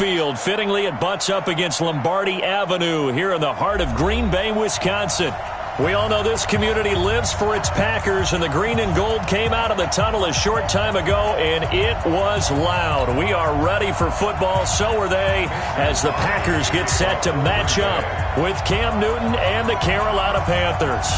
Field. Fittingly, it butts up against Lombardi Avenue here in the heart of Green Bay, Wisconsin. We all know this community lives for its Packers, and the green and gold came out of the tunnel a short time ago, and it was loud. We are ready for football, so are they, as the Packers get set to match up with Cam Newton and the Carolina Panthers.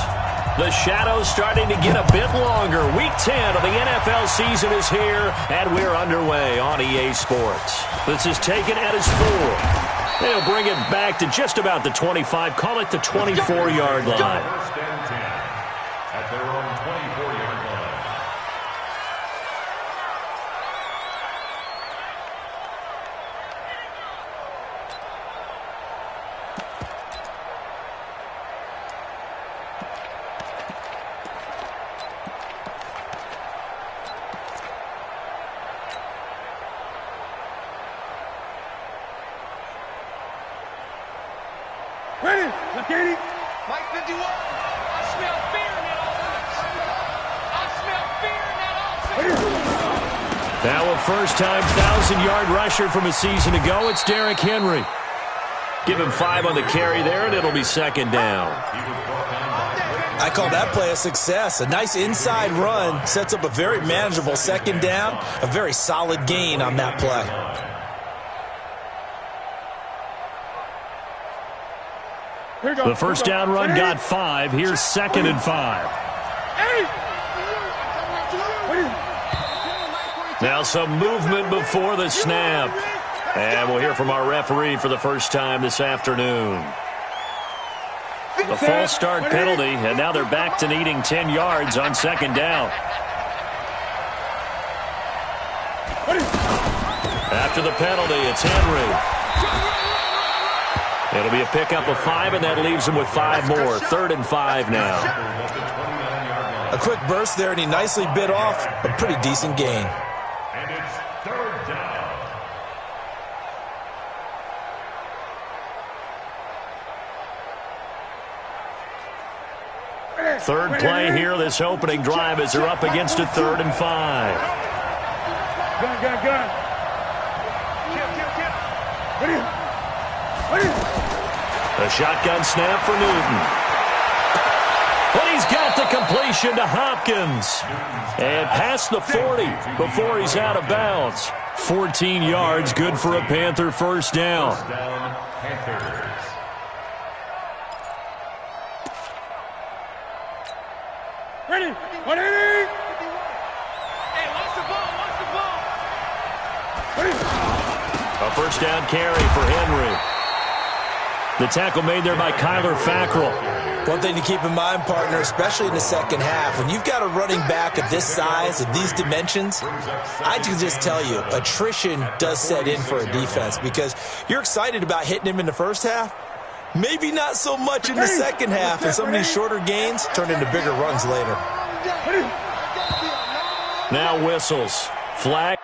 The shadow's starting to get a bit longer. Week 10 of the NFL season is here, and we're underway on EA Sports. This is taken at his 4. They'll bring it back to just about the 25. Call it the 24-yard line. First and 10 at their own 24-yard line. Ready? Look at it. Mike 51. I smell fear in that offense. I smell fear in that offense. Now a first-time 1,000-yard rusher from a season ago. It's Derrick Henry. Give him 5 on the carry there, and it'll be second down. I call that play a success. A nice inside run sets up a very manageable second down. A very solid gain on that play. The first down run got 5. Here's second and 5. Now some movement before the snap. And we'll hear from our referee for the first time this afternoon. The false start penalty, and now they're back to needing 10 yards on second down. After the penalty, it's Henry. It'll be a pickup of 5, and that leaves him with 5 more. Third and 5 now. A quick burst there, and he nicely bit off a pretty decent gain. And it's third down. Third play here, this opening drive, as they're up against a 3rd and 5. Gun. Ready? A shotgun snap for Newton. But he's got the completion to Hopkins. And past the 40 before he's out of bounds. 14 yards, good for a Panther first down. First down, Panthers. Ready? Hey, watch the ball. A first down carry for Henry. The tackle made there by Kyler Fackrell. One thing to keep in mind, partner, especially in the second half, when you've got a running back of this size and these dimensions, I can just tell you, attrition does set in for a defense because you're excited about hitting him in the first half. Maybe not so much in the second half, and some of these shorter gains turn into bigger runs later. Now whistles. Flag.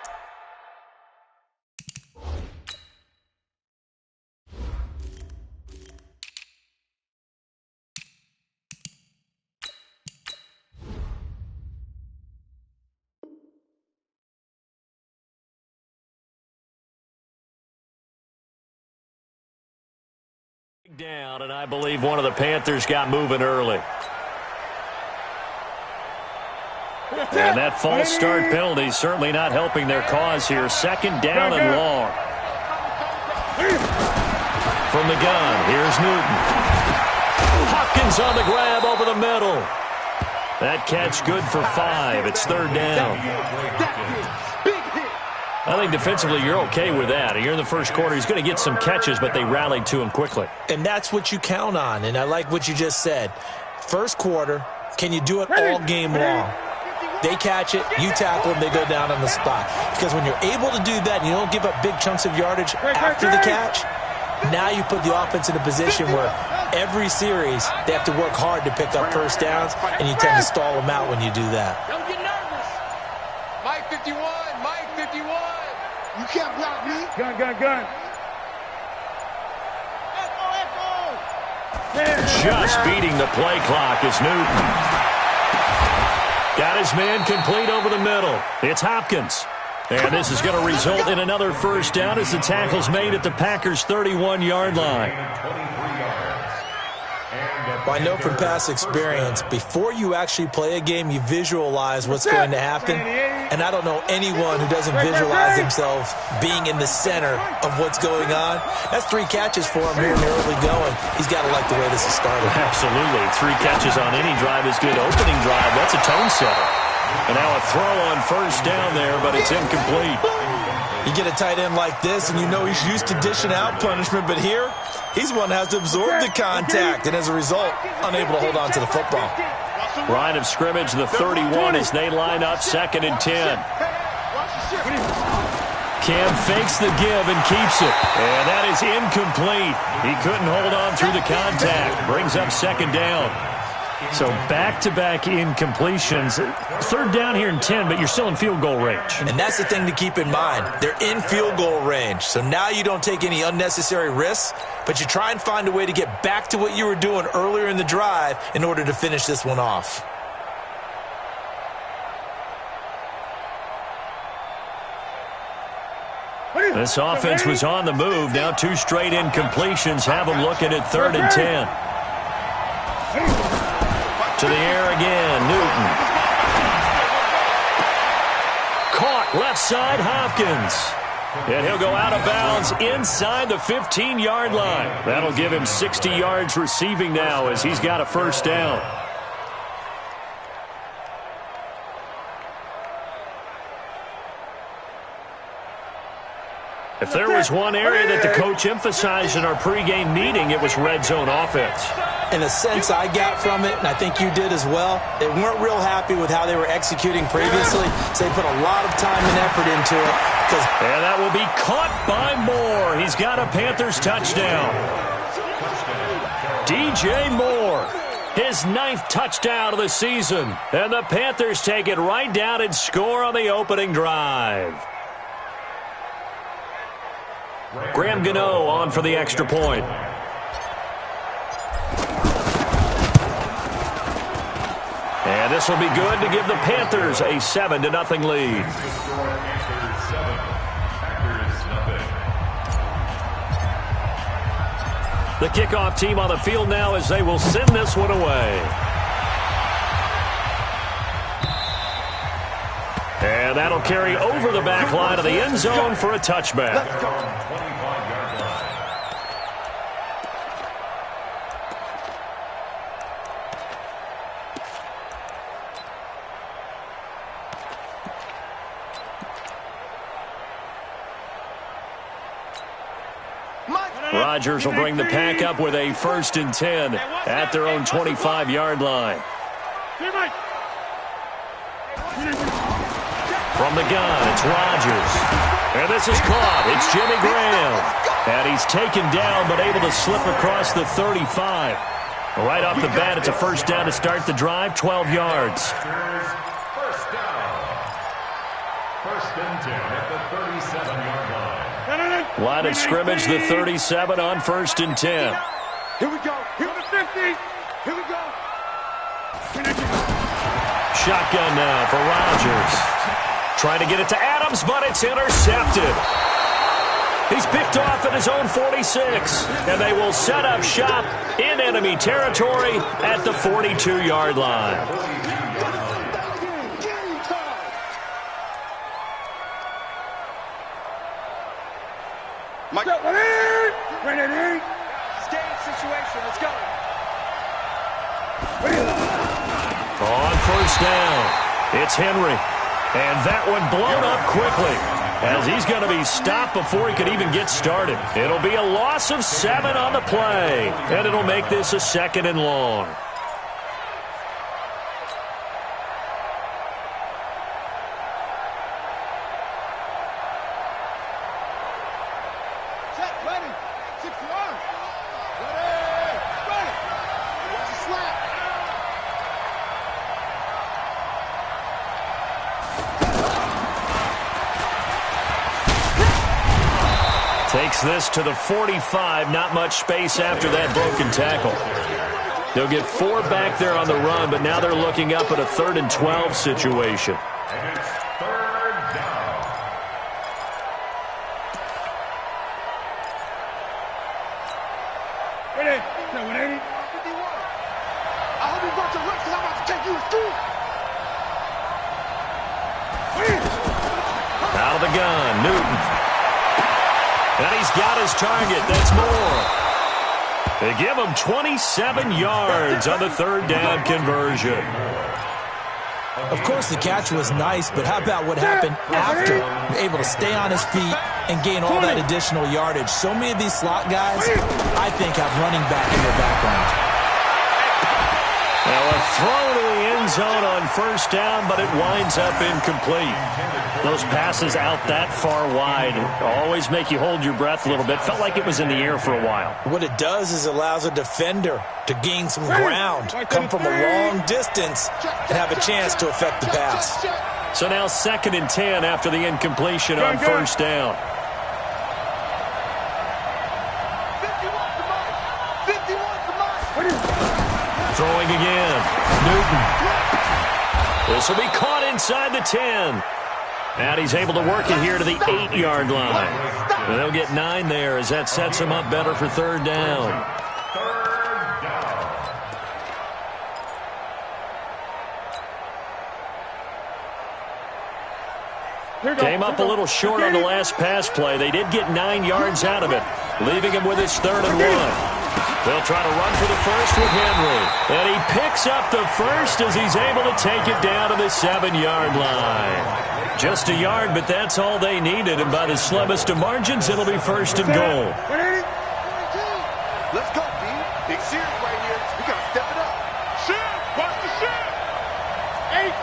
Down, and I believe one of the Panthers got moving early. And that false start penalty certainly not helping their cause here. Second down and long. From the gun, here's Newton. Hopkins on the grab over the middle. That catch good for 5. It's third down. I think defensively you're okay with that. You're in the first quarter. He's going to get some catches, but they rallied to him quickly. And that's what you count on, and I like what you just said. First quarter, can you do it all game long? They catch it, you tackle them, they go down on the spot. Because when you're able to do that and you don't give up big chunks of yardage after the catch, now you put the offense in a position where every series they have to work hard to pick up first downs, and you tend to stall them out when you do that. Don't get nervous. Mike 51. You can't block me. Gun. Just beating the play clock is Newton. Got his man complete over the middle. It's Hopkins. And this is going to result in another first down as the tackle's made at the Packers' 31-yard line. Well, I know from past experience, before you actually play a game, you visualize what's going to happen. And I don't know anyone who doesn't visualize themselves being in the center of what's going on. That's 3 catches for him here in the early going. He's got to like the way this is started. Absolutely. 3 catches on any drive is good. Opening drive, that's a tone setter. And now a throw on first down there, but it's incomplete. You get a tight end like this, and you know he's used to dishing out punishment, but here, he's the one that has to absorb the contact, and as a result, unable to hold on to the football. Line of scrimmage, the 31, as they line up 2nd and 10. Cam fakes the give and keeps it. And that is incomplete. He couldn't hold on through the contact. Brings up 2nd down. So back-to-back incompletions. 3rd down here and 10, but you're still in field goal range. And that's the thing to keep in mind. They're in field goal range. So now you don't take any unnecessary risks, but you try and find a way to get back to what you were doing earlier in the drive in order to finish this one off. This offense was on the move. Now 2 straight incompletions have them looking at 3rd and 10. To the air again, Newton. Caught left side, Hopkins. And he'll go out of bounds inside the 15-yard line. That'll give him 60 yards receiving now as he's got a first down. If there was one area that the coach emphasized in our pregame meeting, it was red zone offense. In the sense I got from it, and I think you did as well, they weren't real happy with how they were executing previously, so they put a lot of time and effort into it. And that will be caught by Moore. He's got a Panthers touchdown. DJ Moore, his 9th touchdown of the season. And the Panthers take it right down and score on the opening drive. Graham Gano on for the extra point. And this will be good to give the Panthers a 7-0 lead. The kickoff team on the field now as they will send this one away. And that'll carry over the back line of the end zone for a touchback. Rodgers will bring the pack up with a 1st and 10 at their own 25-yard line. From the gun, it's Rodgers. And this is caught. It's Jimmy Graham. And he's taken down but able to slip across the 35. Right off the bat, it's a first down to start the drive, 12 yards. First down. 1st and 10 at the 37-yard line. Line of scrimmage, the 37 on 1st and 10. Here we go. Here the 50. Here we go. Shotgun now for Rodgers. Trying to get it to Adams, but it's intercepted. He's picked off at his own 46, and they will set up shop in enemy territory at the 42-yard line. Mike. Ready. Game situation. Let's go. On first down, it's Henry. And that one blown up quickly as he's going to be stopped before he could even get started. It'll be a loss of 7 on the play, and it'll make this a 2nd and long. Set, ready. 60 yards. Ready. Watch the slap. Takes this to the 45. Not much space after that broken tackle. They'll get 4 back there on the run, but now they're looking up at a 3rd and 12 situation. And it's 3rd down. 180. No, 180. 51. I hope you brought your reps because I'm about to take you to school. Out of the gun, Newton. And he's got his target. That's more. They give him 27 yards on the third down conversion. Of course, the catch was nice, but how about what happened after? Able to stay on his feet and gain all that additional yardage. So many of these slot guys, I think, have running back in their background. Now a throw to the end zone on first down, but it winds up incomplete. Those passes out that far wide always make you hold your breath a little bit. Felt like it was in the air for a while. What it does is allows a defender to gain some ground, come from a long distance, and have a chance to affect the pass. So now 2nd and 10 after the incompletion on first down. 51 to Mike. Throwing again. Newton. This will be caught inside the 10. And he's able to work it here to the 8-yard line. And they'll get 9 there as that sets him up better for third down. Came up a little short on the last pass play. They did get 9 yards out of it, leaving him with his 3rd and 1. They'll try to run for the first with Henry. And he picks up the first as he's able to take it down to the 7-yard line. Just a yard, but that's all they needed. And by the slimmest of margins, it'll be 1st and goal. 180. 22. Let's go, D. Big series right here. We got to step it up. Shift. Watch the shift. 8.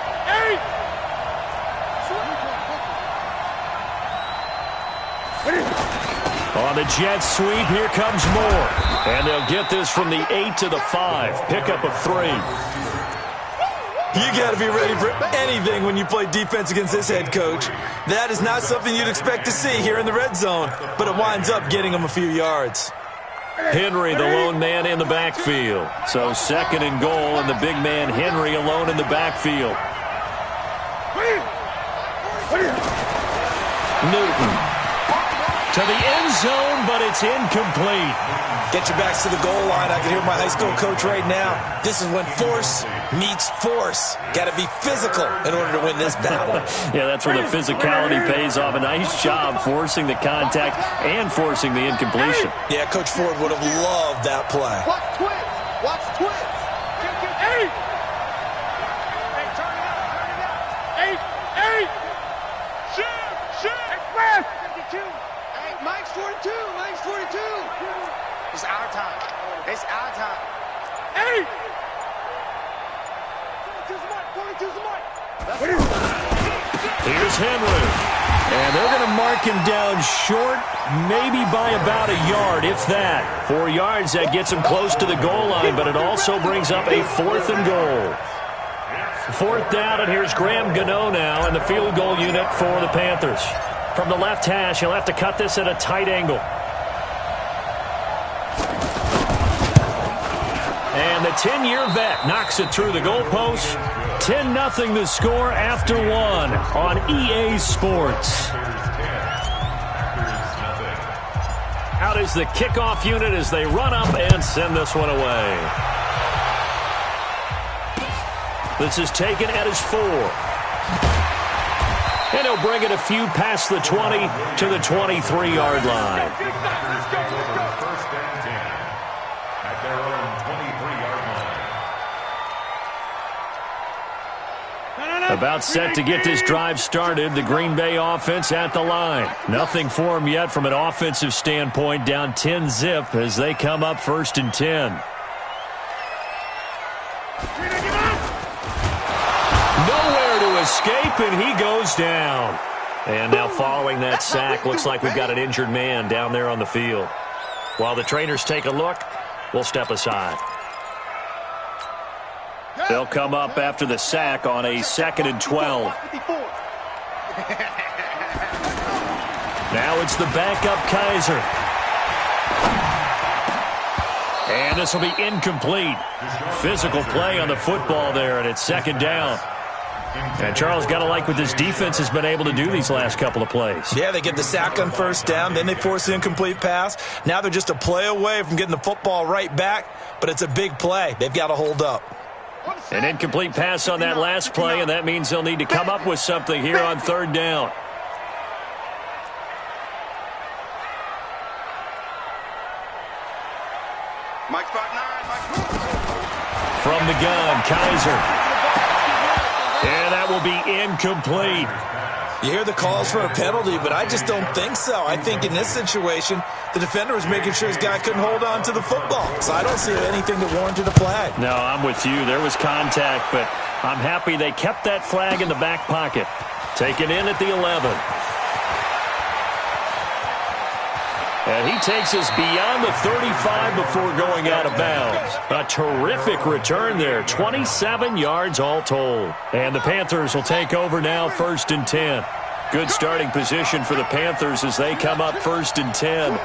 On the jet sweep, here comes more. And they'll get this from the 8 to the 5. Pickup of 3. You got to be ready for anything when you play defense against this head coach. That is not something you'd expect to see here in the red zone, but it winds up getting him a few yards. Henry, the lone man in the backfield. So 2nd and goal, and the big man Henry alone in the backfield. Newton. To the end zone, but it's incomplete. Get your backs to the goal line. I can hear my high school coach right now. This is when force meets force. Got to be physical in order to win this battle. Yeah, that's where the physicality pays off. A nice job forcing the contact and forcing the incompletion. Yeah, Coach Ford would have loved that play. Watch twins. Watch twins. 8. Hey, turn it up. 8. Shift. Express. 52. Hey, Mike's 42. Mike's 42. It's our time. It's our time. 8. 42's Mike. Here's Henry. And they're going to mark him down short, maybe by about a yard, if that. 4 yards, that gets him close to the goal line, but it also brings up a 4th and goal. 4th down, and here's Graham Gano now in the field goal unit for the Panthers. From the left hash, he'll have to cut this at a tight angle. And the 10-year vet knocks it through the goalpost. 10-0 the score after 1 on EA Sports. Out is the kickoff unit as they run up and send this one away. This is taken at his 4. And he'll bring it a few past the 20 to the 23-yard line. First and 10 at their own 23-yard line. About set to get this drive started, the Green Bay offense at the line. Nothing for them yet from an offensive standpoint, down 10-zip as they come up 1st and 10. Nowhere to escape, and he goes down. And now following that sack, looks like we've got an injured man down there on the field. While the trainers take a look, we'll step aside. They'll come up after the sack on a 2nd and 12. Now it's the backup Kaiser. And this will be incomplete. Physical play on the football there, and it's 2nd down. And Charles, got to like what this defense has been able to do these last couple of plays. Yeah, they get the sack on first down, then they force the incomplete pass. Now they're just a play away from getting the football right back, but it's a big play. They've got to hold up. An incomplete pass on that last play, and that means they'll need to come up with something here on third down. Mike spot 9. From the gun, Kaiser. And that will be incomplete. You hear the calls for a penalty, but I just don't think so. I think in this situation, the defender was making sure his guy couldn't hold on to the football. So I don't see anything that warranted a flag. No, I'm with you. There was contact, but I'm happy they kept that flag in the back pocket. Taken in at the 11. And he takes us beyond the 35 before going out of bounds. A terrific return there. 27 yards all told. And the Panthers will take over now, 1st and 10. Good starting position for the Panthers as they come up 1st and 10.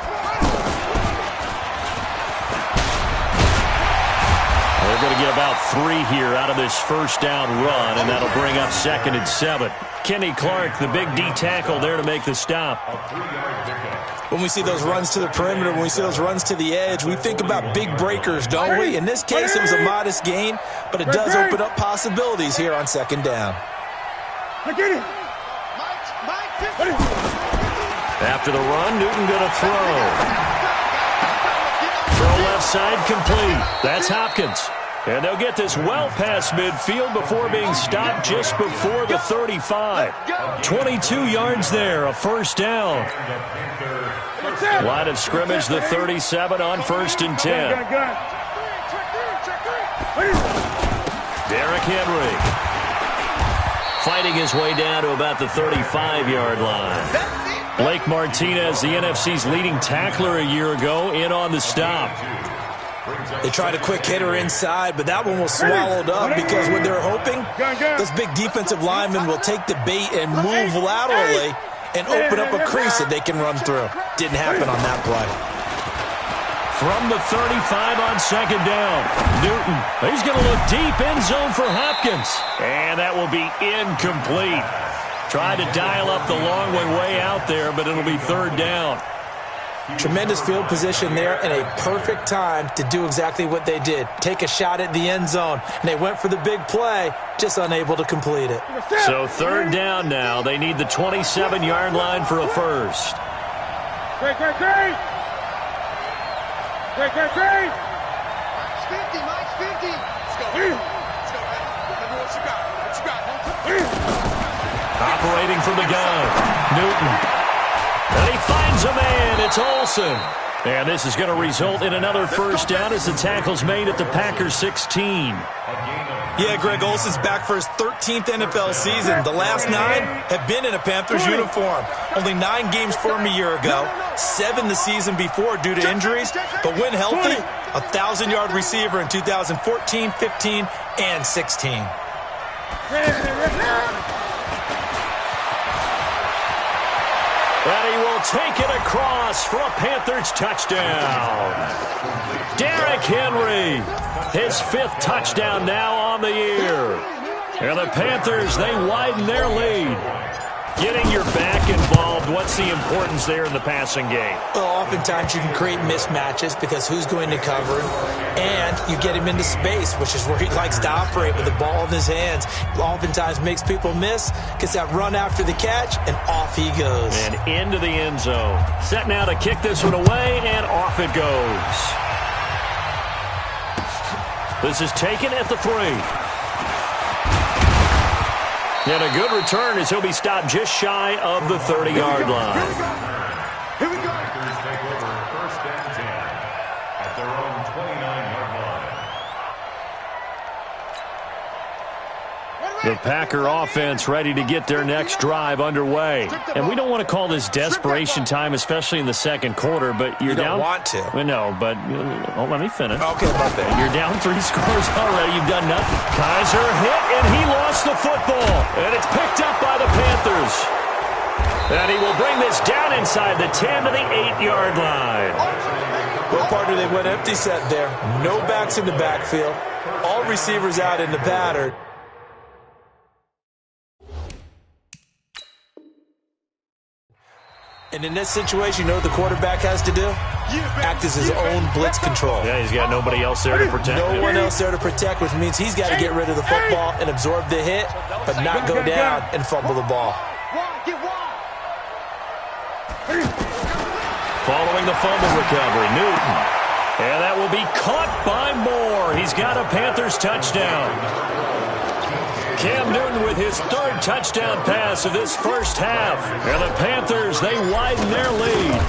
They're going to get about 3 here out of this first down run, and that'll bring up 2nd and 7. Kenny Clark, the big D tackle there to make the stop. When we see those runs to the perimeter, when we see those runs to the edge, we think about big breakers, don't we? In this case, it was a modest gain, but it does open up possibilities here on 2nd down. After the run, Newton going to throw. Throw left side complete. That's Hopkins. And they'll get this well past midfield before being stopped just before the 35. 22 yards there, a first down. Line of scrimmage, the 37 on 1st and 10. Derrick Henry fighting his way down to about the 35-yard line. Blake Martinez, the NFC's leading tackler a year ago, in on the stop. They tried a quick hitter inside, but that one was swallowed up because what they're hoping, this big defensive lineman will take the bait and move laterally and open up a crease that they can run through. Didn't happen on that play. From the 35 on 2nd down, Newton. He's going to look deep end zone for Hopkins. And that will be incomplete. Tried to dial up the long one way out there, but it'll be 3rd down. Tremendous field position there and a perfect time to do exactly what they did. Take a shot at the end zone. And they went for the big play, just unable to complete it. So 3rd down now. They need the 27-yard line for a first. Great. Mike's 50. Mike's 50. Let's go. Let's go, man. Let me what you got. Operating from the gun, Newton. And he finds a man. It's Olsen. And this is going to result in another first down as the tackle's made at the Packers 16. Yeah, Greg Olsen's back for his 13th NFL season. The last 9 have been in a Panthers uniform. Only 9 games for him a year ago, 7 the season before due to injuries. But when healthy, a 1,000-yard receiver in 2014, 15, and 16. And he will take it across for a Panthers touchdown. Derrick Henry, his 5th touchdown now on the year. And the Panthers, they widen their lead. Getting your back involved, what's the importance there in the passing game? Well, oftentimes you can create mismatches because who's going to cover him, and you get him into space, which is where he likes to operate with the ball in his hands. Oftentimes makes people miss, gets that run after the catch, and off he goes. And into the end zone. Set now to kick this one away, and off it goes. This is taken at the 3. And a good return as he'll be stopped just shy of the 30-yard line. Here we go. Panthers take over 1st and 10 at their own 29-yard line. The Packer offense ready to get their next drive underway. And we don't want to call this desperation time, especially in the 2nd quarter, but you're down. You don't want to. Well, no, but let me finish. Okay, about that. You're down 3 scores already. You've done nothing. Kaiser hit, and he lost the football. And it's picked up by the Panthers. And he will bring this down inside the 10 to the 8-yard line. Well, partner, they went empty set there. No backs in the backfield. All receivers out in the pattern. And in this situation, you know what the quarterback has to do? Act as his own blitz control. Yeah, he's got nobody else there to protect him. No one else there to protect, which means he's got to get rid of the football and absorb the hit, but not go down and fumble the ball. Following the fumble recovery, Newton. And that will be caught by Moore. He's got a Panthers touchdown. Cam Newton with his third touchdown pass of this first half. And the Panthers, they widen their lead.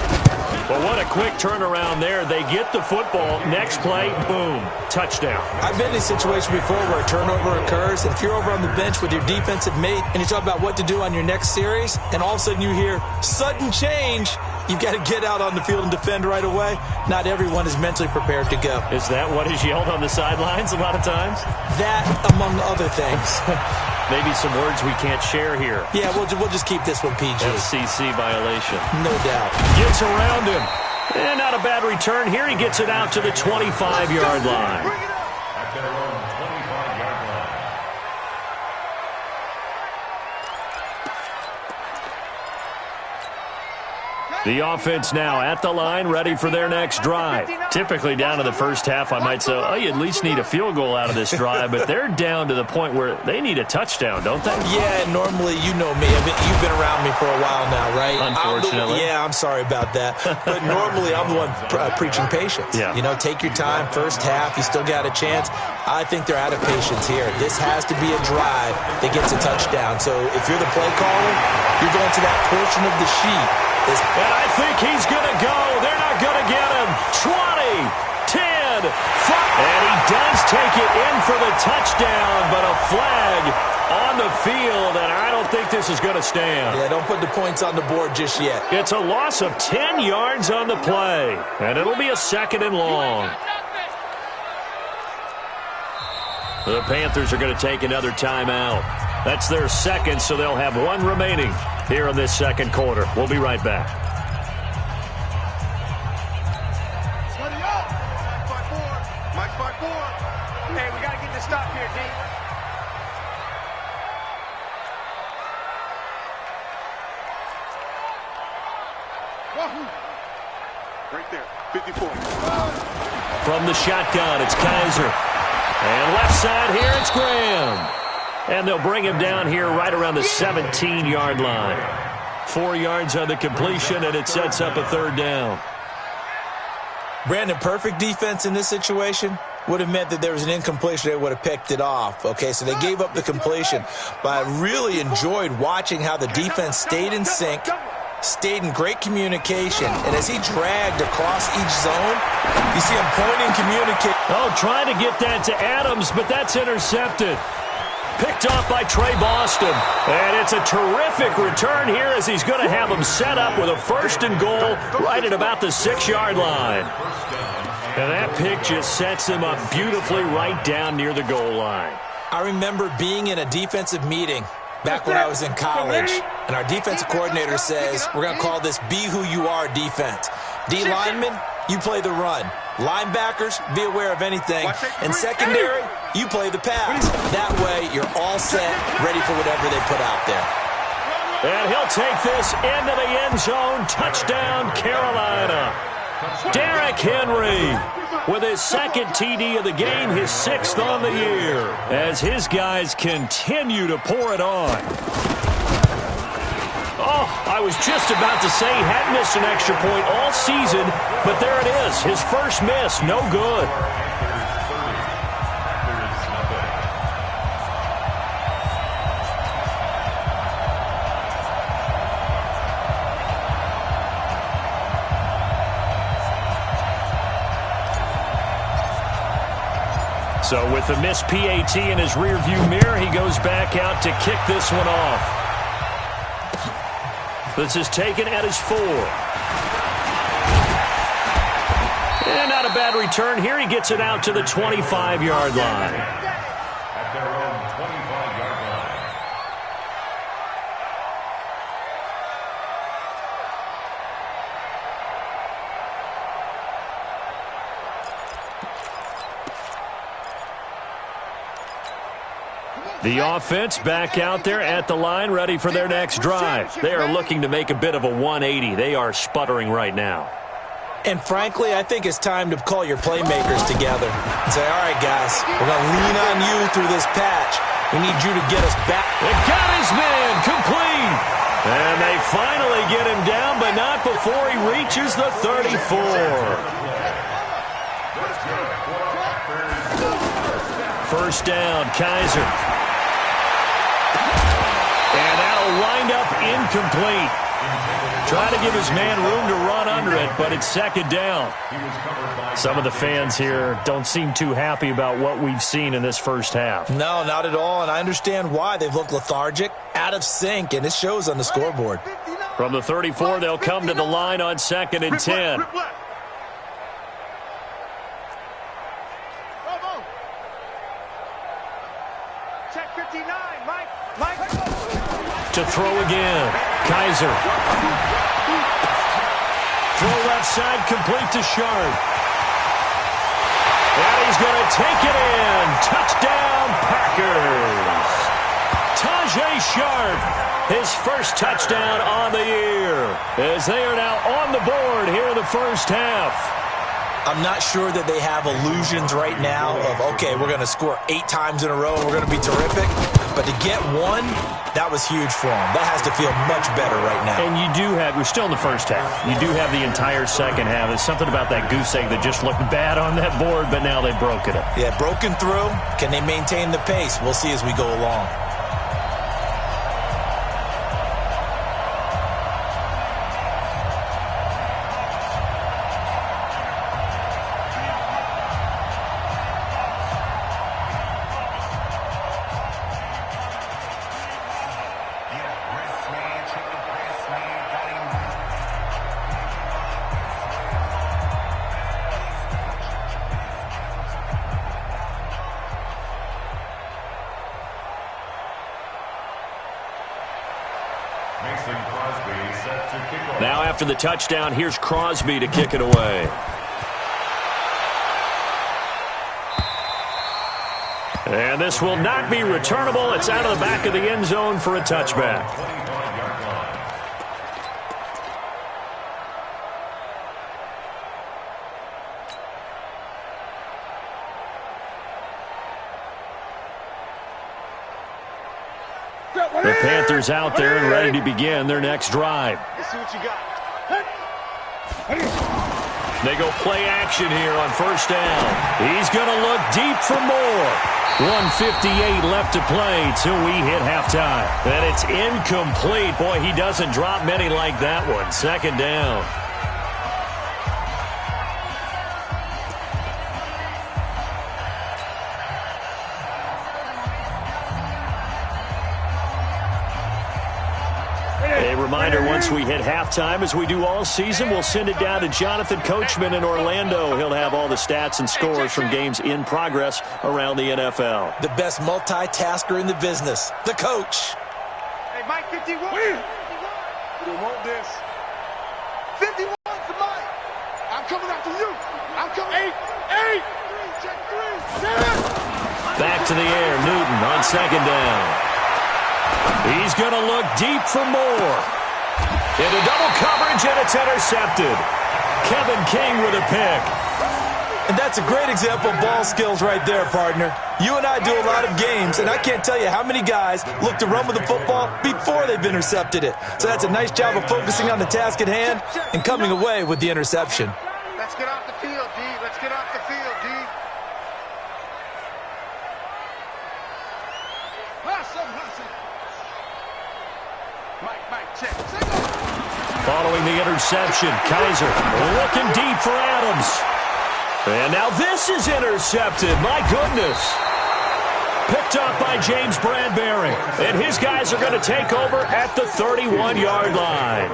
But what a quick turnaround there. They get the football. Next play, boom, touchdown. I've been in a situation before where a turnover occurs. And if you're over on the bench with your defensive mate and you talk about what to do on your next series, and all of a sudden you hear sudden change, you've got to get out on the field and defend right away. Not everyone is mentally prepared to go. Is that what is yelled on the sidelines a lot of times? That, among other things. Maybe some words we can't share here. Yeah, we'll just keep this one PG. FCC violation. No doubt. Gets around him. And not a bad return here. He gets it out to the 25-yard line. At their own 25-yard line. The offense now at the line, ready for their next drive. Typically down to the first half, I might say, oh, you at least need a field goal out of this drive, but they're down to the point where they need a touchdown, don't they? Yeah, normally, you know me. You've been around me for a while now, right? Unfortunately. I'm sorry about that. But normally, I'm the one preaching patience. Yeah. You know, take your time, first half, you still got a chance. I think they're out of patience here. This has to be a drive that gets a touchdown. So if you're the play caller, you're going to that portion of the sheet. And I think he's going to go. They're not going to get him. 20, 10, 5. And he does take it in for the touchdown, but a flag on the field, and I don't think this is going to stand. Yeah, don't put the points on the board just yet. It's a loss of 10 yards on the play, and it'll be a second and long. The Panthers are going to take another timeout. That's their second, so they'll have one remaining here in this second quarter. We'll be right back. Mike 5-4. Hey, we got to get this stop here, D. Right there, 54. From the shotgun, it's Kaiser. And left side here, it's Graham. And they'll bring him down here right around the 17-yard line. 4 yards on the completion, and it sets up a third down. Brandon, perfect defense in this situation would have meant that there was an incompletion. They would have picked it off. Okay, so they gave up the completion. But I really enjoyed watching how the defense stayed in sync, stayed in great communication. And as he dragged across each zone, you see him pointing, communicating. Oh, trying to get that to Adams, but that's intercepted. Picked off by Trey Boston. And it's a terrific return here as he's going to have him set up with a first and goal right at about the 6-yard line. And that pick just sets him up beautifully right down near the goal line. I remember being in a defensive meeting back when I was in college, and our defensive coordinator says, we're going to call this Be Who You Are defense. D linemen, you play the run. Linebackers, be aware of anything. And secondary, you play the pass. That way, you're all set, ready for whatever they put out there. And he'll take this into the end zone. Touchdown, Carolina. Derrick Henry with his second TD of the game, his 6th on the year, as his guys continue to pour it on. Oh, I was just about to say he hadn't missed an extra point all season, but there it is, his first miss, no good. So with the missed PAT in his rearview mirror, he goes back out to kick this one off. This is taken at his 4. And not a bad return here. He gets it out to the 25-yard line. At their own 25-yard line. The offense back out there at the line, ready for their next drive. They are looking to make a bit of a 180. They are sputtering right now. And frankly, I think it's time to call your playmakers together and say, all right, guys, we're going to lean on you through this patch. We need you to get us back. They got his man complete. And they finally get him down, but not before he reaches the 34. First down, Kaiser. And that'll wind up incomplete. Try to give his man room to run under it, but it's second down. Some of the fans here don't seem too happy about what we've seen in this first half. No, not at all, and I understand why. They've looked lethargic, out of sync, and it shows on the scoreboard. From the 34, they'll come to the line on 2nd and 10. Check 59, Mike. To throw again, Kaiser. Throw left side, complete to Sharp. And he's going to take it in. Touchdown, Packers. Tajay Sharp, his first touchdown on the year, as they are now on the board here in the first half. I'm not sure that they have illusions right now of, okay, we're going to score 8 times in a row and we're going to be terrific. But to get one, that was huge for them. That has to feel much better right now. And you do have, we're still in the first half. You do have the entire second half. There's something about that goose egg that just looked bad on that board, but now they've broken it. Yeah, broken through. Can they maintain the pace? We'll see as we go along. Now after the touchdown, here's Crosby to kick it away. And this will not be returnable. It's out of the back of the end zone for a touchback. The Panthers out there and ready to begin their next drive. Let's see what you got. They go play action here on first down. He's going to look deep for more. 1:58 left to play till we hit halftime. And it's incomplete. Boy, he doesn't drop many like that one. Second down. A reminder, once we hit halftime, as we do all season, we'll send it down to Jonathan Coachman in Orlando. He'll have all the stats and scores from games in progress around the NFL. The best multitasker in the business, the coach. Hey, Mike, 51. We want this. 51 to Mike. I'm coming after you. I'm coming. 8. Check 3. Back to the air, Newton on second down. He's going to look deep for more. Into double coverage, and it's intercepted. Kevin King with a pick. And that's a great example of ball skills right there, partner. You and I do a lot of games, and I can't tell you how many guys look to run with the football before they've intercepted it. So that's a nice job of focusing on the task at hand and coming away with the interception. Let's get off the field, D. Let's get off the field, D. Mike, check. Following the interception, Kaiser looking deep for Adams. And now this is intercepted. My goodness. Picked up by James Bradbury. And his guys are going to take over at the 31-yard line.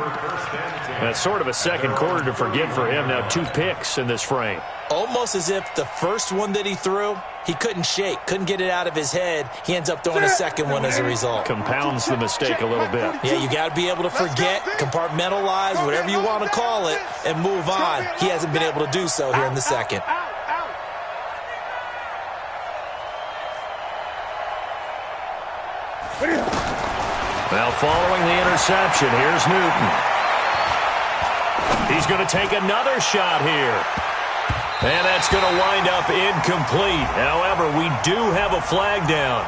That's sort of a second quarter to forget for him. Now 2 picks in this frame. Almost as if the first one that he threw, he couldn't shake, couldn't get it out of his head. He ends up throwing a second one as a result. Compounds the mistake a little bit. Yeah, you got to be able to forget, compartmentalize, whatever you want to call it, and move on. He hasn't been able to do so here in the second. Now following the interception, here's Newton. He's going to take another shot here. And that's going to wind up incomplete. However, we do have a flag down.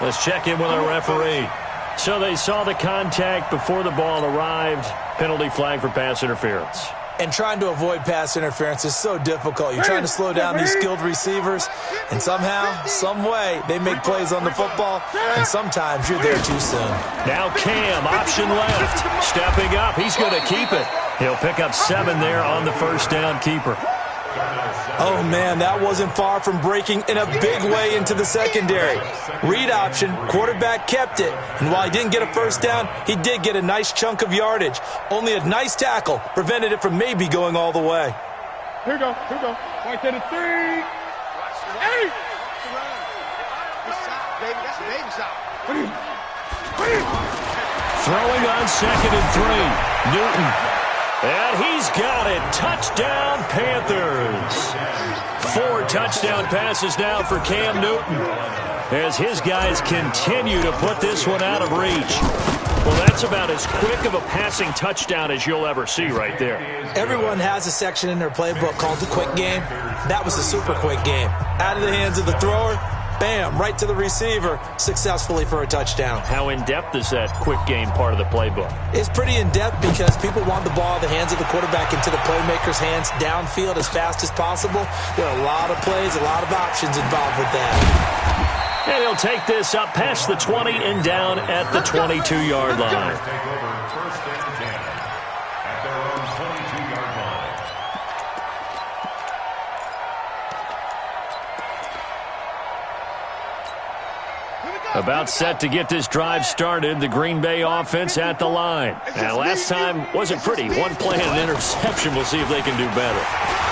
Let's check in with our referee. So they saw the contact before the ball arrived. Penalty flag for pass interference. And trying to avoid pass interference is so difficult. You're trying to slow down these skilled receivers, and somehow, some way, they make plays on the football, and sometimes you're there too soon. Now Cam, option left. Stepping up, he's going to keep it. He'll pick up 7 there on the first down keeper. Oh, man, that wasn't far from breaking in a big way into the secondary. Read option, quarterback kept it. And while he didn't get a first down, he did get a nice chunk of yardage. Only a nice tackle prevented it from maybe going all the way. Here we go. Right to the 3. 8. Throwing on 2nd and 3. Newton. And he's got it. Touchdown, Panthers. 4 touchdown passes now for Cam Newton as his guys continue to put this one out of reach. Well, that's about as quick of a passing touchdown as you'll ever see right there. Everyone has a section in their playbook called the quick game. That was a super quick game. Out of the hands of the thrower, bam, right to the receiver, successfully for a touchdown. How in-depth is that quick game part of the playbook? It's pretty in-depth because people want the ball in the hands of the quarterback into the playmaker's hands downfield as fast as possible. There are a lot of plays, a lot of options involved with that. And he'll take this up past the 20 and down at the 22-yard line. Take over first and 10 at their own 22-yard line. About set to get this drive started, the Green Bay offense at the line. Now, last time wasn't pretty. One play and an interception. We'll see if they can do better.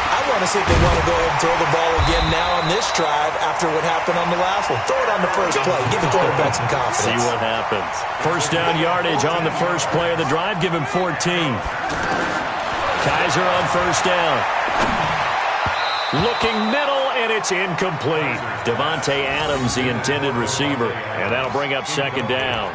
I want to see if they want to go ahead and throw the ball again now on this drive after what happened on the last one. Throw it on the first play. Give the quarterback some confidence. See what happens. First down yardage on the first play of the drive. Give him 14. Kaiser on first down. Looking middle, and it's incomplete. Devontae Adams, the intended receiver, and that'll bring up second down.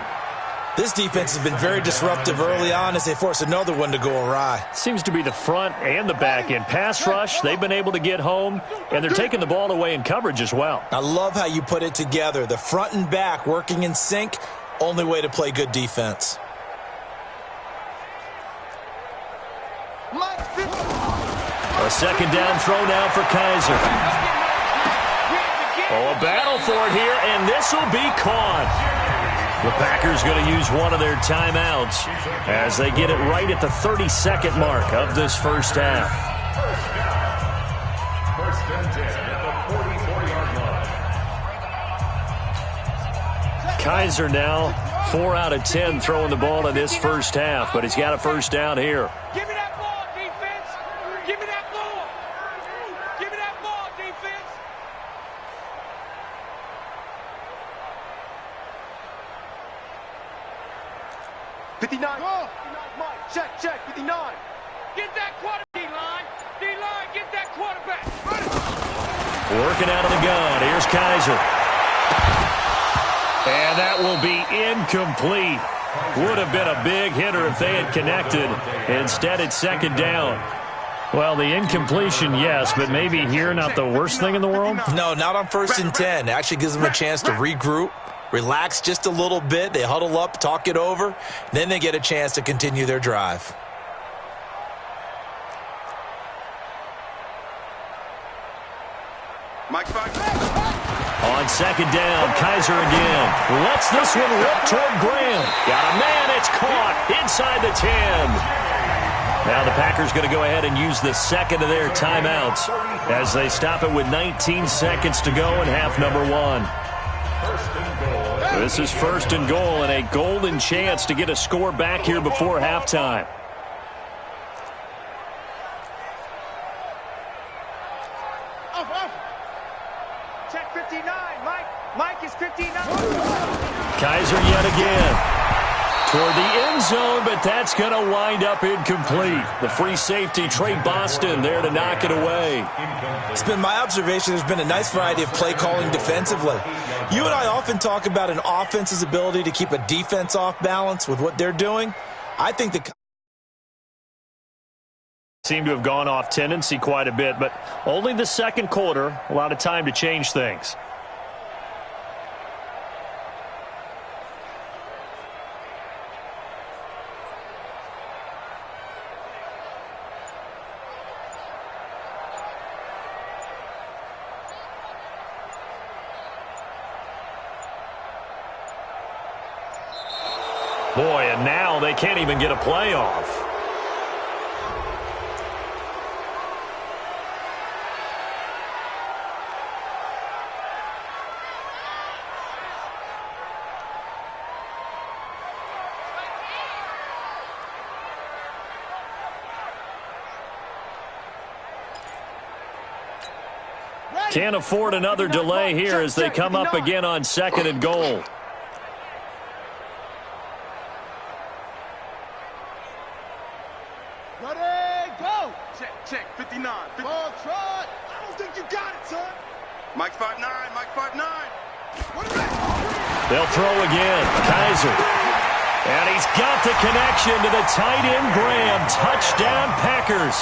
This defense has been very disruptive early on as they force another one to go awry. Seems to be the front and the back end. Pass rush, they've been able to get home, and they're taking the ball away in coverage as well. I love how you put it together. The front and back working in sync, only way to play good defense. A second down throw now for Kaiser. Oh, a battle for it here, and this will be caught. The Packers going to use one of their timeouts as they get it right at the 32nd mark of this first half. First and 10 at the 44-yard line. Kaiser now 4 out of 10 throwing the ball in this first half, but he's got a first down here. Give me that ball, defense. Give me that ball. Give me that ball, defense. Check, 59. Get that quarterback, D-line. D-line, get that quarterback. Working out of the gun. Here's Kaiser. And that will be incomplete. Would have been a big hitter if they had connected. Instead, it's second down. Well, the incompletion, yes, but maybe here not the worst thing in the world? No, not on first and 10. It actually gives them a chance to regroup, relax just a little bit. They huddle up, talk it over. Then they get a chance to continue their drive. On second down, Kaiser again. Lets this one rip toward Graham. Got a man, it's caught inside the 10. Now the Packers going to go ahead and use the second of their timeouts as they stop it with 19 seconds to go in half number 1. This is first and goal and a golden chance to get a score back here before halftime. Check 59, Mike. Mike is 59. Kaiser yet again. toward the end zone, but that's going to wind up incomplete. The free safety, Trey Boston, there to knock it away. It's been my observation there's been a nice variety of play calling defensively. You and I often talk about an offense's ability to keep a defense off balance with what they're doing. I think the seem to have gone off tendency quite a bit, but only the second quarter, a lot of time to change things. Boy, and now they can't even get a play off. Can't afford another delay here as they come up again on 2nd and goal. Ready, go! Check, 59. Ball trot. I don't think you got it, son. Mike 5'9", Mike 5'9". They'll throw again. Kaiser. And he's got the connection to the tight end, Graham. Touchdown, Packers.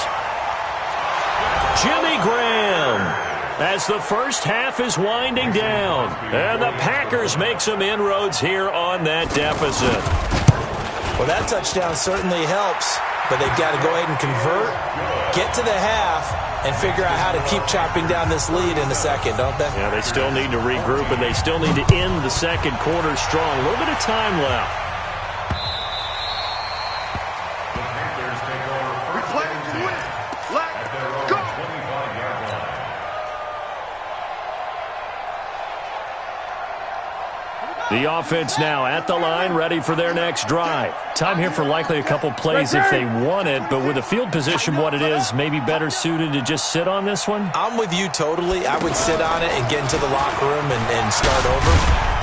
Jimmy Graham. As the first half is winding down. And the Packers make some inroads here on that deficit. Well, that touchdown certainly helps, but they've got to go ahead and convert, get to the half, and figure out how to keep chopping down this lead in the second, don't they? Yeah, they still need to regroup, and they still need to end the second quarter strong. A little bit of time left. The Panthers take over first and 10 at their own 25-yard line. The offense now at the line, ready for their next drive. Time here for likely a couple plays if they want it, but with the field position what it is, maybe better suited to just sit on this one? I'm with you totally. I would sit on it and get into the locker room and start over.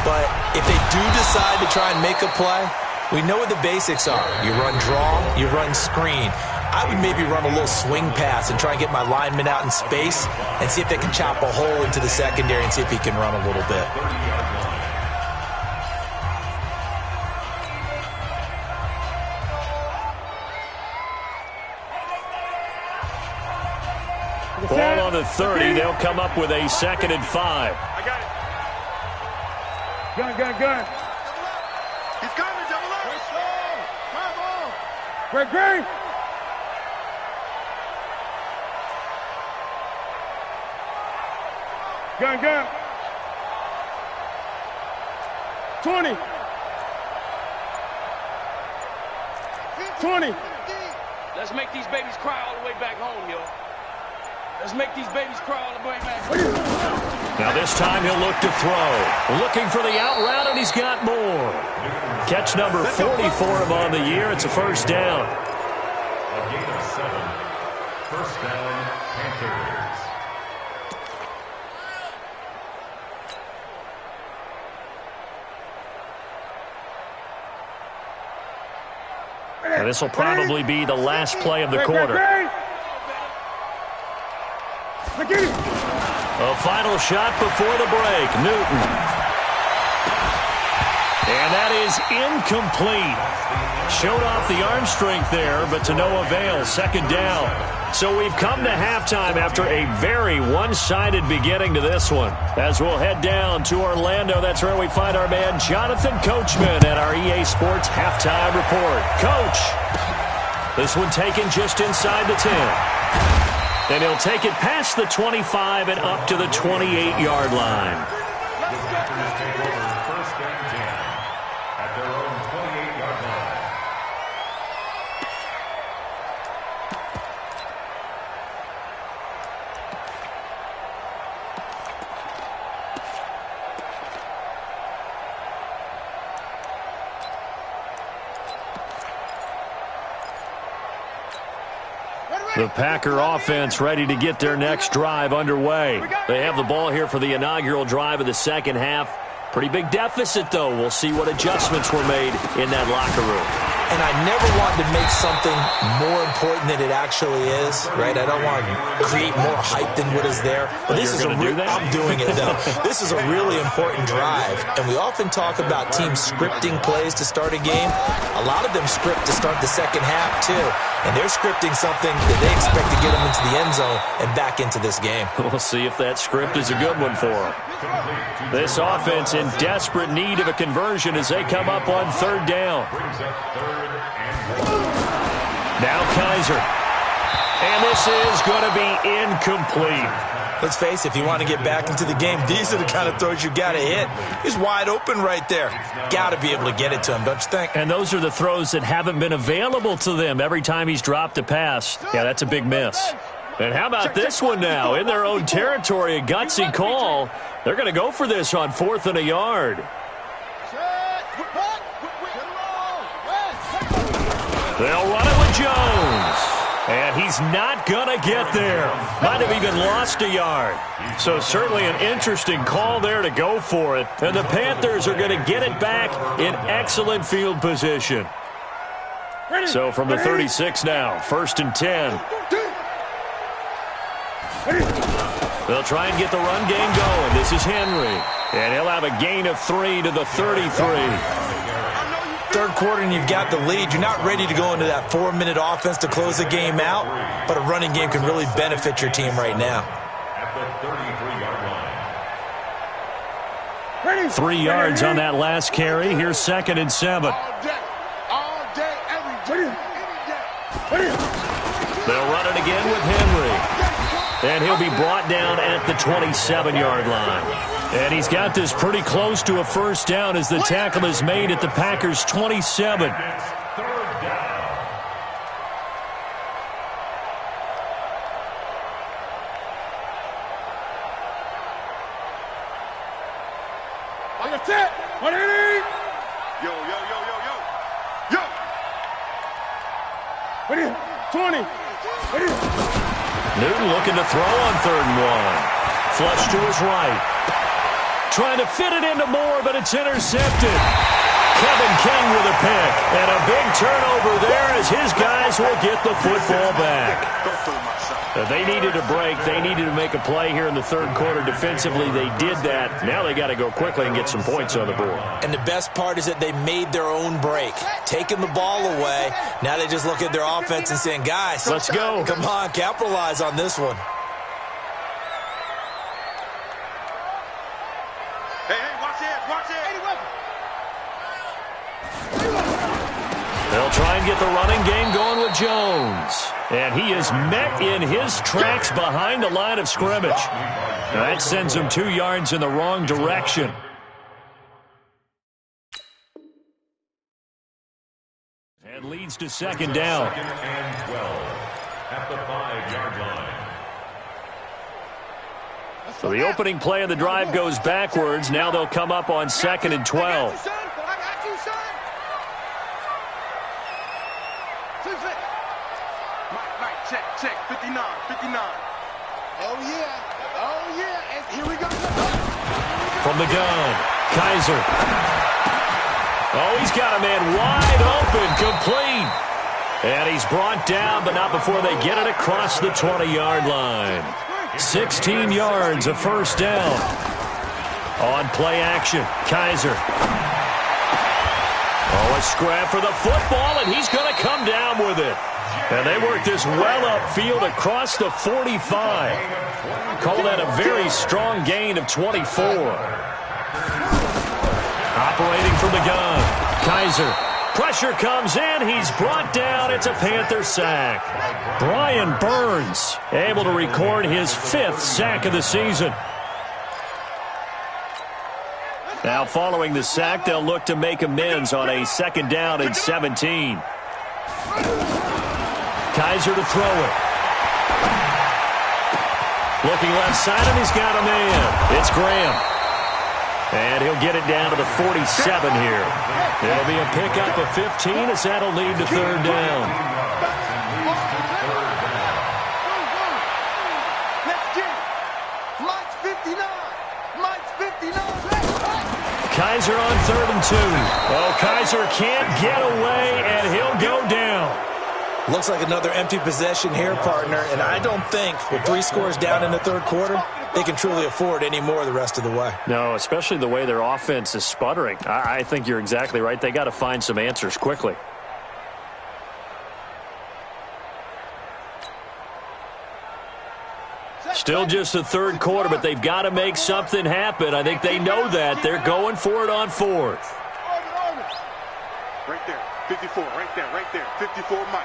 But if they do decide to try and make a play, we know what the basics are. You run draw, you run screen. I would maybe run a little swing pass and try and get my lineman out in space and see if they can chop a hole into the secondary and see if he can run a little bit. Ball on the 30. They'll come up with a 2nd and 5. I got it. Gun. He's coming, double up. Come on. Great. Gun. 20. Let's make these babies cry all the way back home, yo. Let's make these babies cry all the way back home. Now this time he'll look to throw. Looking for the out route, and he's got more. Catch number 40 for him on the year. It's a first down. A gain of 7. First down, Panthers. Now this will probably be the last play of the quarter. A final shot before the break. Newton. And that is incomplete. Showed off the arm strength there, but to no avail. 2nd down. So we've come to halftime after a very one-sided beginning to this one. As we'll head down to Orlando, that's where we find our man Jonathan Coachman at our EA Sports Halftime Report. Coach, this one taken just inside the 10. And he'll take it past the 25 and up to the 28-yard line. The Packers take over first and 10 at their own 28-yard line. The Packer offense ready to get their next drive underway. They have the ball here for the inaugural drive of the second half. Pretty big deficit, though. We'll see what adjustments were made in that locker room. And I never want to make something more important than it actually is, right? I don't want to create more hype than what is there. But this is I'm doing it, though. This is a really important drive. And we often talk about teams scripting plays to start a game. A lot of them script to start the second half, too. And they're scripting something that they expect to get them into the end zone and back into this game. We'll see if that script is a good one for them. This offense in desperate need of a conversion as they come up on third down. Now Kaiser. And this is going to be incomplete. Let's face it, if you want to get back into the game, these are the kind of throws you got to hit. He's wide open right there. Got to be able to get it to him, don't you think? And those are the throws that haven't been available to them every time he's dropped a pass. Yeah, that's a big miss. And how about this one now? In their own territory, a gutsy call. They're going to go for this on 4th and a yard. They'll run it with Jones. And he's not going to get there. Might have even lost a yard. So certainly an interesting call there to go for it. And the Panthers are going to get it back in excellent field position. So from the 36 now, 1st and 10. They'll try and get the run game going. This is Henry. And he'll have a gain of 3 to the 33. Third quarter and you've got the lead. You're not ready to go into that 4-minute offense to close the game out, but a running game can really benefit your team right now. At the 33-yard line. 3 yards on that last carry. Here's 2nd and 7. All day, every day, any day. They'll run it again with Henry. And he'll be brought down at the 27-yard line. And he's got this pretty close to a first down as the tackle is made at the Packers' 27. Yo. 20. Newton looking to throw on 3rd and 1. Flush to his right. Trying to fit it into Moore, but it's intercepted. Kevin King with a pick. And a big turnover there as his guys will get the football back. They needed a break. They needed to make a play here in the 3rd quarter. Defensively, they did that. Now they got to go quickly and get some points on the board. And the best part is that they made their own break. Taking the ball away. Now they just look at their offense and saying, guys, let's go. Come on, capitalize on this one. They'll try and get the running game going with Jones. And he is met in his tracks behind the line of scrimmage. That sends him 2 yards in the wrong direction. And leads to 2nd down. 2nd and 12 at the 5-yard line. So the opening play of the drive goes backwards. Now they'll come up on 2nd and 12. Check, 59. Oh, yeah. And here we go. From the gun, Kaiser. Oh, he's got a man wide open, complete. And he's brought down, but not before they get it across the 20-yard line. 16 yards, a first down. On play action, Kaiser. Oh, a scrap for the football, and he's going to come down with it. And they work this well upfield across the 45. Call that a very strong gain of 24. Operating from the gun, Kaiser. Pressure comes in. He's brought down. It's a Panther sack. Brian Burns able to record his 5th sack of the season. Now following the sack, they'll look to make amends on a 2nd down and 17. Kaiser to throw it. Looking left side, and he's got a man. It's Graham. And he'll get it down to the 47 here. It'll be a pickup of 15 as that'll lead to 3rd down. Kaiser on 3rd and 2. Oh, Kaiser can't get away, and he'll go down. Looks like another empty possession here, partner, and I don't think with 3 scores down in the third quarter, they can truly afford any more the rest of the way. No, especially the way their offense is sputtering. I think you're exactly right. They got to find some answers quickly. Still just the third quarter, but they've got to make something happen. I think they know that. They're going for it on 4th. Right there, 54, right there, 54, Mike.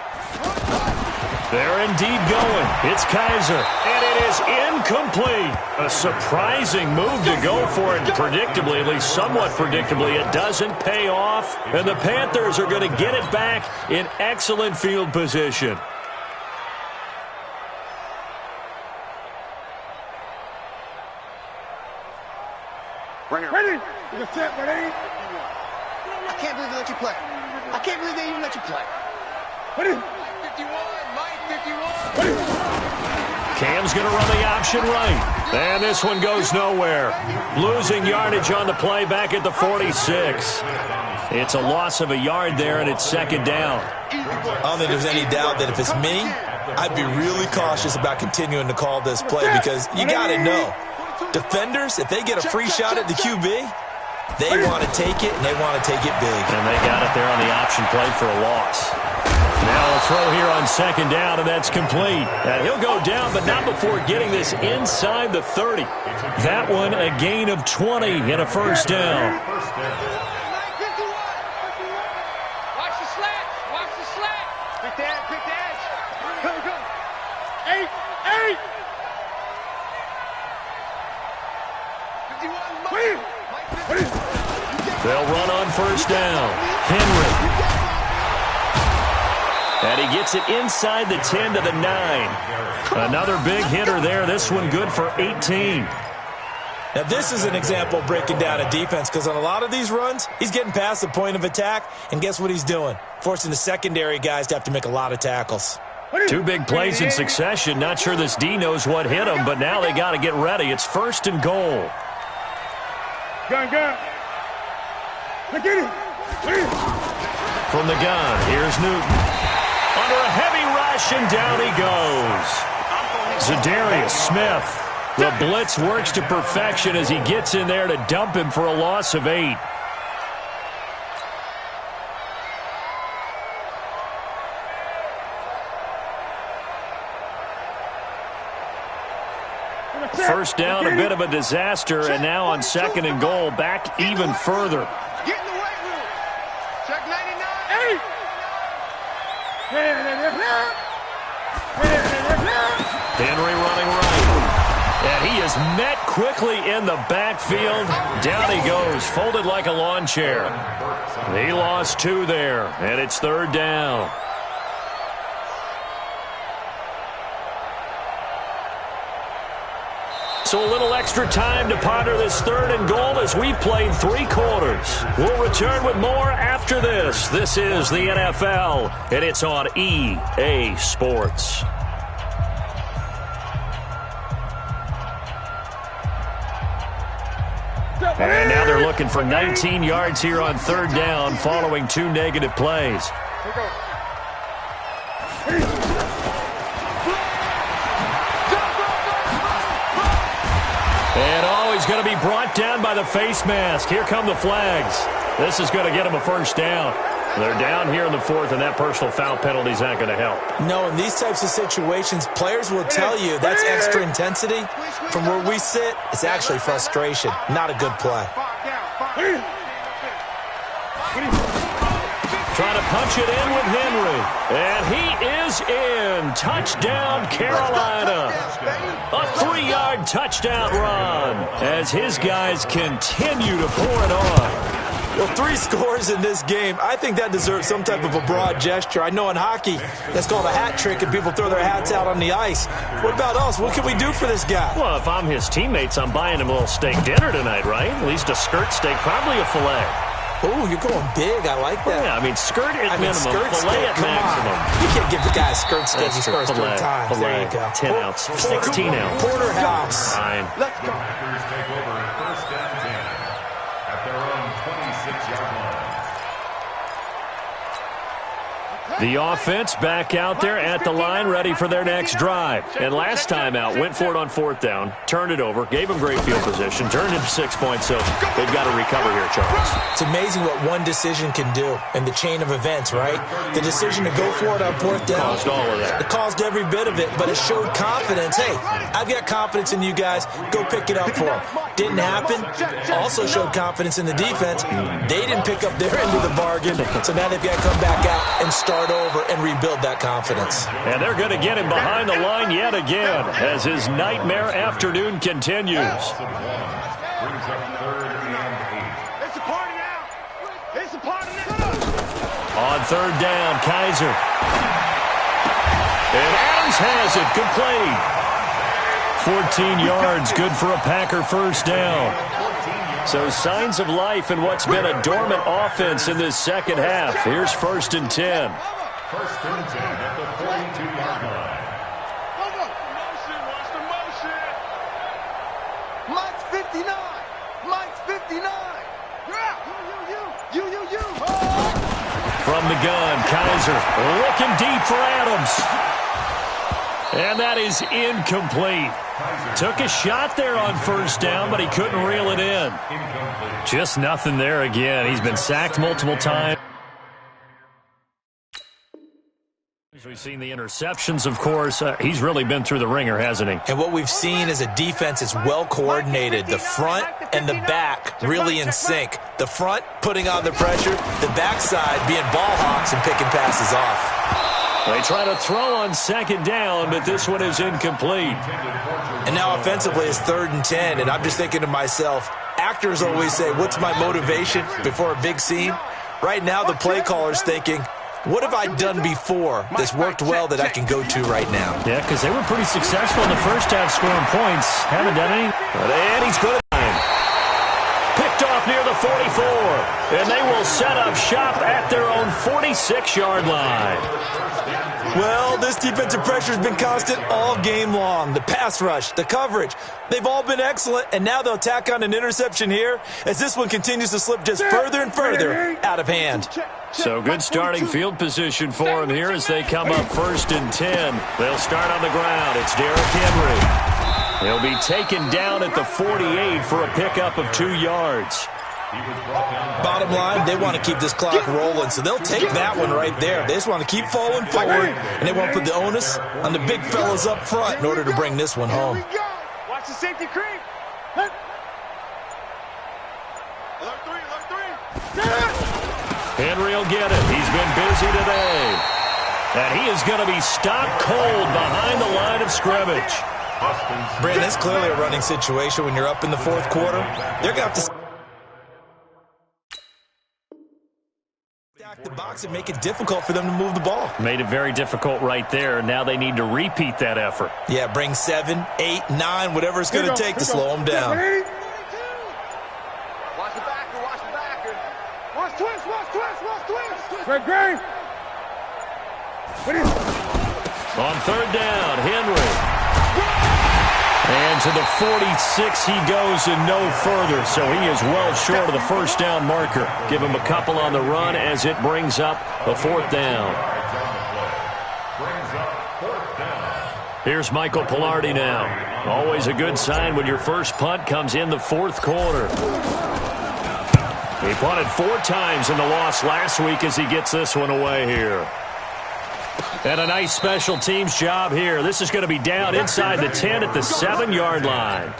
They're indeed going. It's Kaiser, and it is incomplete. A surprising move to go for it. Predictably, at least somewhat predictably, it doesn't pay off, and the Panthers are going to get it back in excellent field position. Right here. Ready? You can set, ready? I can't believe they let you play. I can't believe they even let you play. Ready? 51, Mike, 51. Ready? Cam's going to run the option right. And this one goes nowhere. Losing yardage on the play back at the 46. It's a loss of a yard there, and it's 2nd down. I don't think there's any doubt that if it's me, I'd be really cautious about continuing to call this play because you got to know. Defenders, if they get a free shot at the QB, they want to take it, and they want to take it big. And they got it there on the option play for a loss. Now a throw here on 2nd down, and that's complete. And he'll go down, but not before getting this inside the 30. That one a gain of 20 and a 1st down. Watch the slat. Watch the slat. Pick the edge, pick the edge. Come. 8. 51, Mike. They'll run on 1st down. Henry. And he gets it inside the 10 to the 9. Another big hitter there. This one good for 18. Now, this is an example of breaking down a defense because on a lot of these runs, he's getting past the point of attack, and guess what he's doing? Forcing the secondary guys to have to make a lot of tackles. 2 big plays in succession. Not sure this D knows what hit him, but now they got to get ready. It's 1st and goal. Gun. Look at it. From the gun, here's Newton. Under a heavy rush, and down he goes. Zadarius Smith. The blitz works to perfection as he gets in there to dump him for a loss of 8. First down, a bit of a disaster, and now on 2nd and goal, back even further. Get in the weight room. Check 99. 8. Henry running right. And he is met quickly in the backfield. Down he goes, folded like a lawn chair. He lost 2 there, and it's 3rd down. So a little extra time to ponder this 3rd and goal as we've played 3 quarters. We'll return with more after this. This is the NFL, and it's on EA Sports. And now they're looking for 19 yards here on 3rd down following 2 negative plays. And he's going to be brought down by the face mask. Here come the flags. This is going to get him a 1st down. They're down here in the 4th, and that personal foul penalty is not going to help. No, in these types of situations, players will tell you that's extra intensity. From where we sit, it's actually frustration. Not a good play. Trying to punch it in with Henry. And he is in. Touchdown, Carolina. A 3-yard touchdown run as his guys continue to pour it on. Well, 3 scores in this game. I think that deserves some type of a broad gesture. I know in hockey, that's called a hat trick, and people throw their hats out on the ice. What about us? What can we do for this guy? Well, if I'm his teammates, I'm buying him a little steak dinner tonight, right? At least a skirt steak, probably a filet. Oh, you're going big. I like that. Yeah, I mean, skirt at minimum, filet at maximum. You can't give the guy a skirt steak his first 3 times. There you go. 10 ounce, 16 ounce. Porterhouse. Fine. Packers take over 1st and 10 at their own The offense back out there at the line, ready for their next drive. And last time out, went for it on 4th down, turned it over, gave them great field position, turned into 6 points, so they've got to recover here, Charles. It's amazing what one decision can do in the chain of events, right? The decision to go for it on 4th down. Caused all of that. It caused every bit of it, but it showed confidence. Hey, I've got confidence in you guys. Go pick it up for them. Didn't happen. Also showed confidence in the defense. They didn't pick up their end of the bargain, so now they've got to come back out and start over and rebuild that confidence. And they're going to get him behind the line yet again as his nightmare afternoon continues. It's a party now. It's a party now. On 3rd down, Kaiser. And Adams has it, complete. 14 yards, good for a Packer first down. So signs of life in what's been a dormant offense in this second half. Here's 1st and 10. 1st and 10 at the 42-yard line. Watch the motion. Mike's 59. Mike's 59. You. From the gun, Kaiser looking deep for Adams. And that is incomplete. Took a shot there on 1st down, but he couldn't reel it in. Just nothing there again. He's been sacked multiple times. We've seen the interceptions, of course. He's really been through the ringer, hasn't he? And what we've seen is a defense that's well coordinated. The front and the back really in sync. The front putting on the pressure, the backside being ball hawks and picking passes off. They try to throw on 2nd down, but this one is incomplete. And now offensively it's 3rd and 10, and I'm just thinking to myself, actors always say, what's my motivation before a big scene? Right now the play caller's thinking, what have I done before that's worked well that I can go to right now? Yeah, because they were pretty successful in the first half scoring points. Haven't done any. And he's good. Picked off near the 44. And they will set up shop at their own 46-yard line. Well, this defensive pressure has been constant all game long. The pass rush, the coverage, they've all been excellent, and now they'll tack on an interception here as this one continues to slip just further and further out of hand. So good starting field position for them here as they come up 1st and 10. They'll start on the ground. It's Derrick Henry. He'll be taken down at the 48 for a pickup of 2 yards. Bottom line, they want to keep this clock rolling, so they'll take that one right there. They just want to keep falling forward, and they want to put the onus on the big fellas up front in order to bring this one home. Watch the safety creep. Alert three. Henry will get it. He's been busy today. And he is going to be stopped cold behind the line of scrimmage. Brandon, it's clearly a running situation when you're up in the 4th quarter. They're going to have to stack the box and make it difficult for them to move the ball. Made it very difficult right there. Now they need to repeat that effort. Yeah, bring 7, 8, 9, whatever it's going to take to slow them down. Watch the backer. Watch twist. Great. On 3rd down, Henry. And to the 46 he goes and no further. So he is well short of the 1st down marker. Give him a couple on the run as it brings up the 4th down. Here's Michael Pilardi now. Always a good sign when your first punt comes in the 4th quarter. He punted 4 times in the loss last week as he gets this one away here. And a nice special teams job here. This is going to be down inside the 10 at the 7-yard line.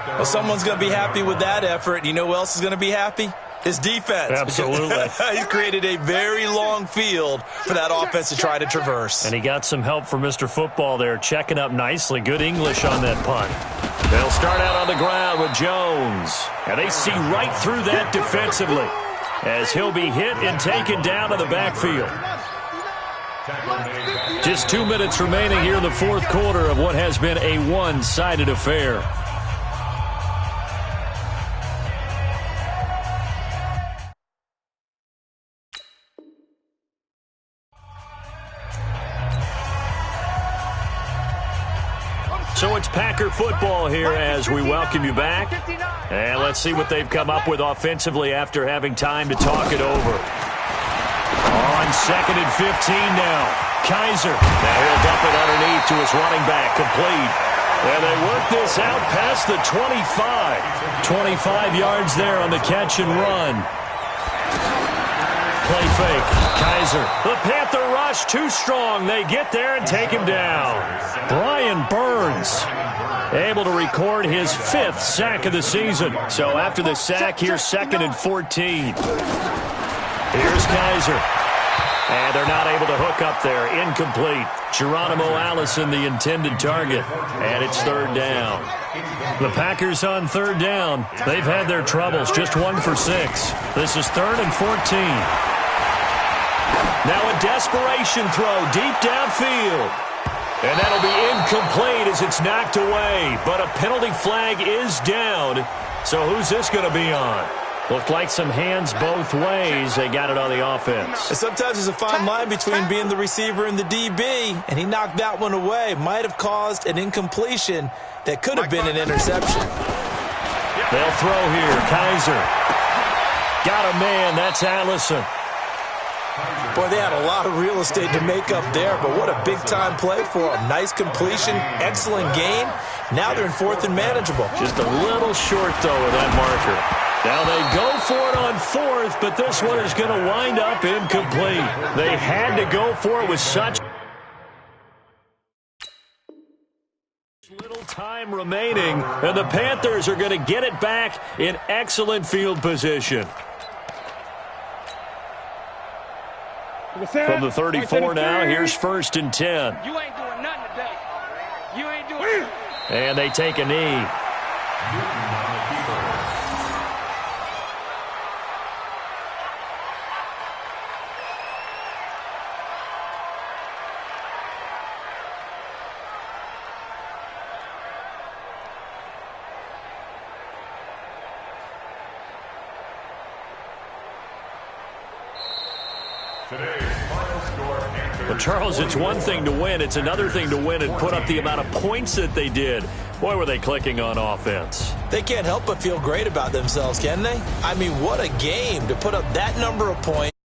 Well, someone's going to be happy with that effort. You know who else is going to be happy? His defense. Absolutely. He's created a very long field for that offense to try to traverse. And he got some help from Mr. Football there, checking up nicely. Good English on that punt. They'll start out on the ground with Jones. And they see right through that defensively as he'll be hit and taken down to the backfield. Just 2 minutes remaining here in the 4th quarter of what has been a one-sided affair. So it's Packer football here as we welcome you back. And let's see what they've come up with offensively after having time to talk it over. On on 2nd and 15 now. Kaiser. Now he'll dump it underneath to his running back. Complete. And they work this out past the 25. 25 yards there on the catch and run. Play fake. Kaiser. The Panther rush too strong. They get there and take him down. Brian Burns able to record his 5th sack of the season. So after the sack, here's 2nd and 14. Here's Kaiser. And they're not able to hook up there. Incomplete. Geronimo Allison, the intended target. And it's 3rd down. The Packers on 3rd down. They've had their troubles. Just 1 for 6. This is 3rd and 14. Now a desperation throw deep downfield. And that'll be incomplete as it's knocked away. But a penalty flag is down. So who's this going to be on? Looked like some hands both ways. They got it on the offense. And sometimes there's a fine line between being the receiver and the DB, and he knocked that one away. Might have caused an incompletion that could have been an interception. They'll throw here. Kaiser. Got a man. That's Allison. Boy, they had a lot of real estate to make up there, but what a big-time play for them. Nice completion, excellent gain. Now they're in 4th and manageable. Just a little short, though, of that marker. Now they go for it on 4th, but this one is going to wind up incomplete. They had to go for it with such little time remaining, and the Panthers are going to get it back in excellent field position. From the 34 now, here's 1st and 10. You ain't doing nothing today. You ain't doing nothing. And they take a knee. Well, Charles, it's one thing to win. It's another thing to win and put up the amount of points that they did. Boy, were they clicking on offense. They can't help but feel great about themselves, can they? I mean, what a game to put up that number of points.